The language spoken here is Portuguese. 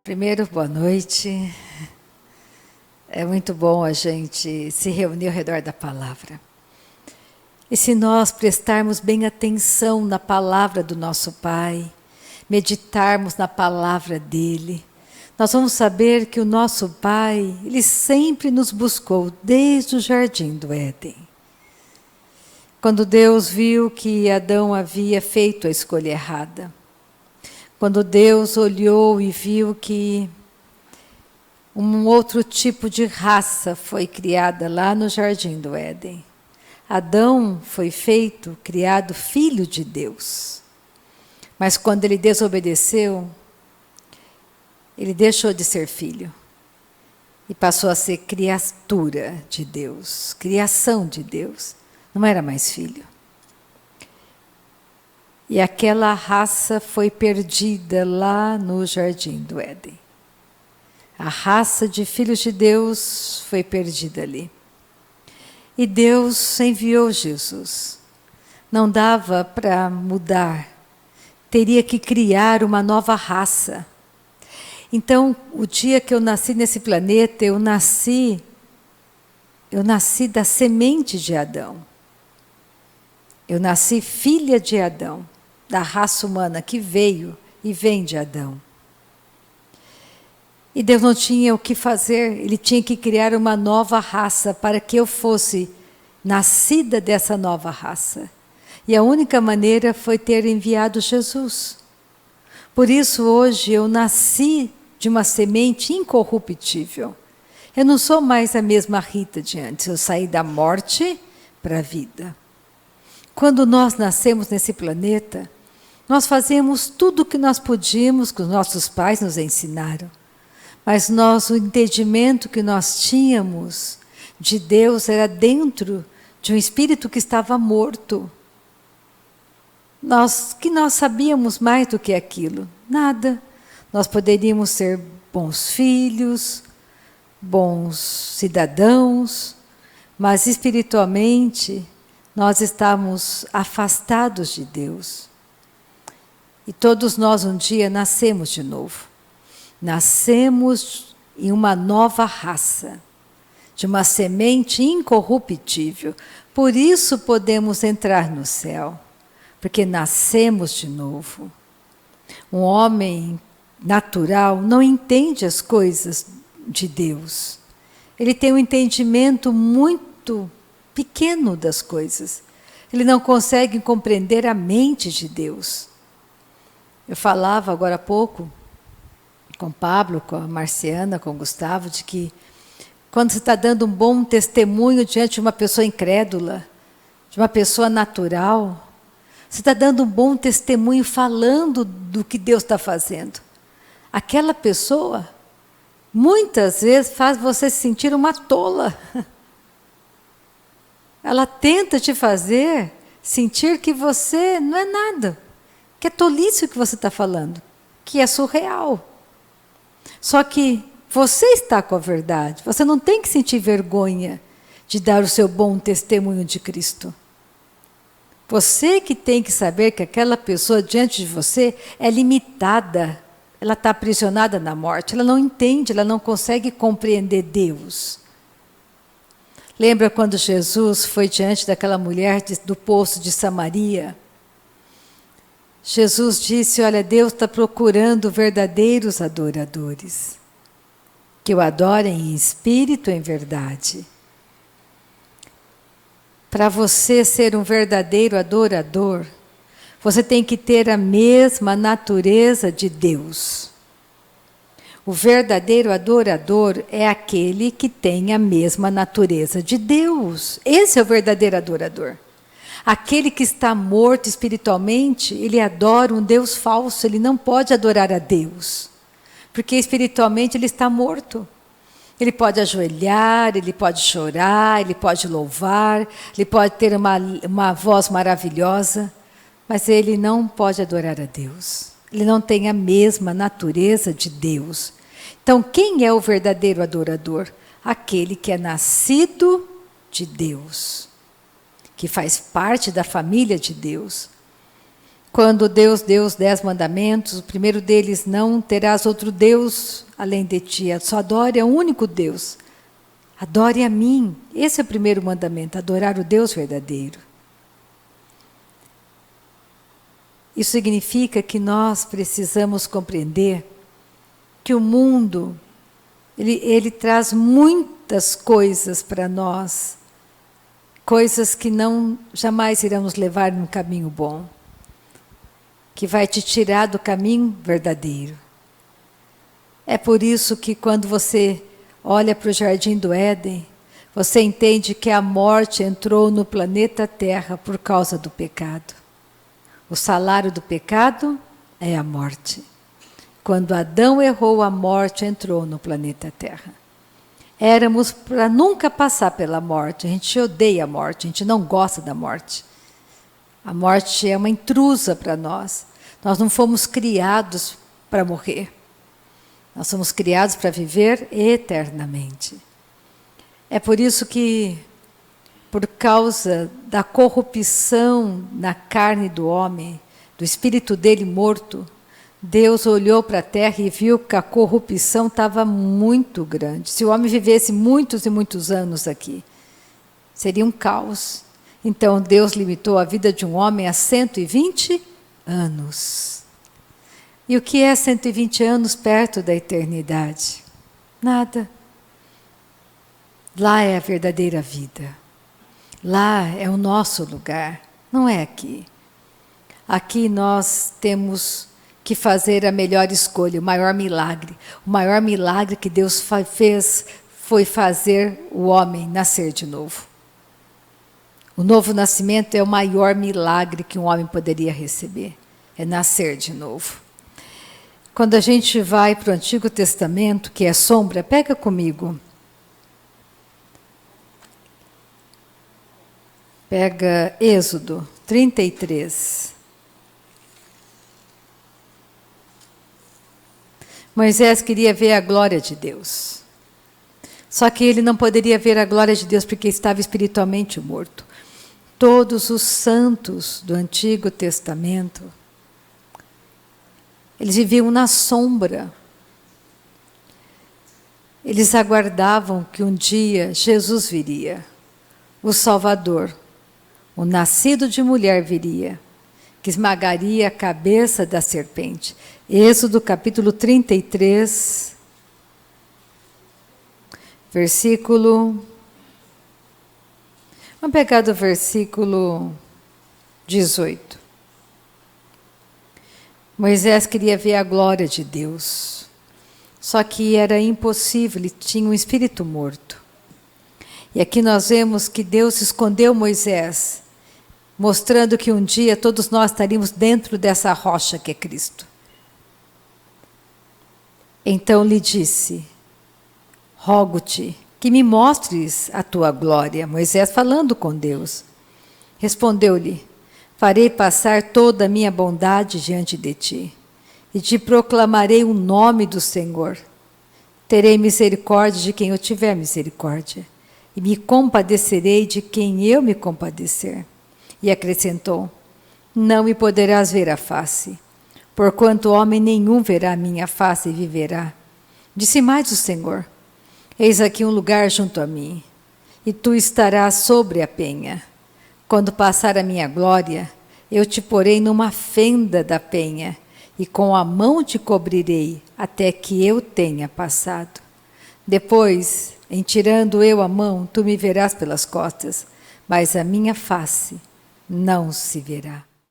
Primeiro, boa noite. É muito bom a gente se reunir ao redor da palavra. E se nós prestarmos bem atenção na palavra do nosso Pai, meditarmos na palavra dele, nós vamos saber que o nosso Pai, ele sempre nos buscou desde o jardim do Éden. Quando Deus viu que Adão havia feito a escolha errada, quando Deus olhou e viu que um outro tipo de raça foi criada lá no jardim do Éden. Adão foi criado filho de Deus. Mas quando ele desobedeceu, ele deixou de ser filho e passou a ser criatura de Deus, criação de Deus. Não era mais filho. E aquela raça foi perdida lá no jardim do Éden. A raça de filhos de Deus foi perdida ali. E Deus enviou Jesus. Não dava para mudar. Teria que criar uma nova raça. Então, o dia que eu nasci nesse planeta, eu nasci da semente de Adão. Eu nasci filha de Adão, da raça humana que veio e vem de Adão. E Deus não tinha o que fazer, ele tinha que criar uma nova raça para que eu fosse nascida dessa nova raça. E a única maneira foi ter enviado Jesus. Por isso hoje eu nasci de uma semente incorruptível. Eu não sou mais a mesma Rita de antes, eu saí da morte para a vida. Quando nós nascemos nesse planeta, nós fazemos tudo o que nós podíamos, que os nossos pais nos ensinaram. Mas o entendimento que nós tínhamos de Deus era dentro de um espírito que estava morto. Nós sabíamos mais do que aquilo? Nada. Nós poderíamos ser bons filhos, bons cidadãos, mas espiritualmente nós estávamos afastados de Deus. E todos nós um dia nascemos de novo. Nascemos em uma nova raça, de uma semente incorruptível. Por isso podemos entrar no céu, porque nascemos de novo. Um homem natural não entende as coisas de Deus. Ele tem um entendimento muito pequeno das coisas. Ele não consegue compreender a mente de Deus. Eu falava agora há pouco com o Pablo, com a Marciana, com o Gustavo, de que quando você está dando um bom testemunho diante de uma pessoa incrédula, de uma pessoa natural, você está dando um bom testemunho falando do que Deus está fazendo. Aquela pessoa, muitas vezes, faz você se sentir uma tola. Ela tenta te fazer sentir que você não é nada, que é tolice o que você está falando, que é surreal. Só que você está com a verdade, você não tem que sentir vergonha de dar o seu bom testemunho de Cristo. Você que tem que saber que aquela pessoa diante de você é limitada, ela está aprisionada na morte, ela não entende, ela não consegue compreender Deus. Lembra quando Jesus foi diante daquela mulher do poço de Samaria? Jesus disse, olha, Deus está procurando verdadeiros adoradores, que o adorem em espírito e em verdade. Para você ser um verdadeiro adorador, você tem que ter a mesma natureza de Deus. O verdadeiro adorador é aquele que tem a mesma natureza de Deus. Esse é o verdadeiro adorador. Aquele que está morto espiritualmente, ele adora um Deus falso, ele não pode adorar a Deus. Porque espiritualmente ele está morto. Ele pode ajoelhar, ele pode chorar, ele pode louvar, ele pode ter uma voz maravilhosa, mas ele não pode adorar a Deus. Ele não tem a mesma natureza de Deus. Então, quem é o verdadeiro adorador? Aquele que é nascido de Deus, que faz parte da família de Deus. Quando Deus deu os 10 mandamentos, o primeiro deles: não terás outro Deus além de ti, só adore ao único Deus. Adore a mim. Esse é o primeiro mandamento, adorar o Deus verdadeiro. Isso significa que nós precisamos compreender que o mundo, ele traz muitas coisas para nós, coisas que não jamais irão nos levar num caminho bom, que vai te tirar do caminho verdadeiro. É por isso que quando você olha para o Jardim do Éden, você entende que a morte entrou no planeta Terra por causa do pecado. O salário do pecado é a morte. Quando Adão errou, a morte entrou no planeta Terra. Éramos para nunca passar pela morte. A gente odeia a morte, a gente não gosta da morte. A morte é uma intrusa para nós. Nós não fomos criados para morrer. Nós somos criados para viver eternamente. É por isso que, por causa da corrupção na carne do homem, do espírito dele morto, Deus olhou para a terra e viu que a corrupção estava muito grande. Se o homem vivesse muitos e muitos anos aqui, seria um caos. Então Deus limitou a vida de um homem a 120 anos. E o que é 120 anos perto da eternidade? Nada. Lá é a verdadeira vida. Lá é o nosso lugar, não é aqui. Aqui nós temos que fazer a melhor escolha, o maior milagre. O maior milagre que Deus fez foi fazer o homem nascer de novo. O novo nascimento é o maior milagre que um homem poderia receber, é nascer de novo. Quando a gente vai para o Antigo Testamento, que é sombra, pega comigo. Pega Êxodo 33. Moisés queria ver a glória de Deus. Só que ele não poderia ver a glória de Deus porque estava espiritualmente morto. Todos os santos do Antigo Testamento, eles viviam na sombra. Eles aguardavam que um dia Jesus viria, o Salvador, o nascido de mulher viria, que esmagaria a cabeça da serpente. Êxodo capítulo 33, versículo... Vamos pegar do versículo 18. Moisés queria ver a glória de Deus, só que era impossível, ele tinha um espírito morto. E aqui nós vemos que Deus escondeu Moisés, mostrando que um dia todos nós estaríamos dentro dessa rocha que é Cristo. Então lhe disse: rogo-te que me mostres a tua glória. Moisés falando com Deus. Respondeu-lhe: farei passar toda a minha bondade diante de ti, e te proclamarei o nome do Senhor. Terei misericórdia de quem eu tiver misericórdia, e me compadecerei de quem eu me compadecer. E acrescentou: não me poderás ver a face, porquanto homem nenhum verá a minha face e viverá. Disse mais o Senhor: eis aqui um lugar junto a mim, e tu estarás sobre a penha. Quando passar a minha glória, eu te porei numa fenda da penha, e com a mão te cobrirei, até que eu tenha passado. Depois, em tirando eu a mão, tu me verás pelas costas, mas a minha face não se verá.